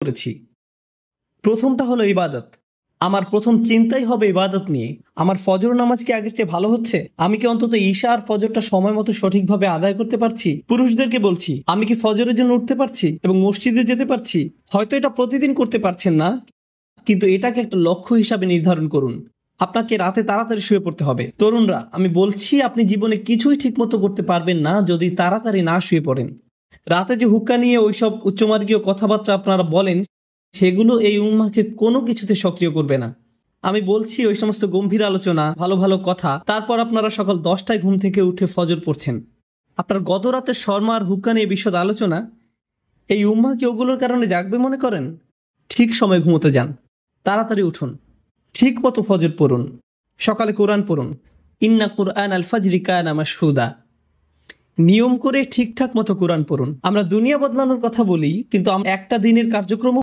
করেছি। প্রথমটা হলো ইবাদত। আমার প্রথম চিন্তাই হবে ইবাদত নিয়ে। আমার ফজর নামাজ কি আগের চেয়ে ভালো হচ্ছে? আমি কি অন্তত ঈশা আর ফজরটা সময় মতো সঠিকভাবে আদায় করতে পারছি? পুরুষদেরকে বলছি, আমি কি ফজরের জন্য উঠতে পারছি এবং মসজিদে যেতে পারছি? হয়তো এটা প্রতিদিন করতে পারছেন না, কিন্তু এটাকে একটা লক্ষ্য হিসাবে নির্ধারণ করুন। আপনাকে রাতে তাড়াতাড়ি শুয়ে পড়তে হবে। তরুণরা, আমি বলছি আপনি জীবনে কিছুই ঠিকমতো করতে পারবেন না যদি তাড়াতাড়ি না শুয়ে পড়েন। রাতে যে হুক্কা নিয়ে ওইসব উচ্চমার্গীয় কথাবার্তা আপনারা বলেন, সেগুলো এই উম্মাহকে কোনো কিছুতে সক্রিয় করবে না। আমি বলছি ওই সমস্ত গম্ভীর আলোচনা, ভালো ভালো কথা, তারপর আপনারা সকাল 10টায় ঘুম থেকে উঠে ফজর পড়ছেন। আপনার গত রাতের শর্মা আর হুক্কা নিয়ে বিশদ আলোচনা, এই উম্মাহ কি ওগুলোর কারণে জাগবে মনে করেন? ঠিক সময় ঘুমোতে যান, তাড়াতাড়ি উঠুন, ঠিক মতো ফজর পড়ুন, সকালে কোরআন পড়ুন। ইন্না কুরআন আল ফাজরি কানা মাশহুদা। নিয়ম করে ঠিকঠাক মতো কোরআন পড়ুন। আমরা দুনিয়া বদলানোর কথা বলি, কিন্তু আমরা একটা দিনের কার্যক্রম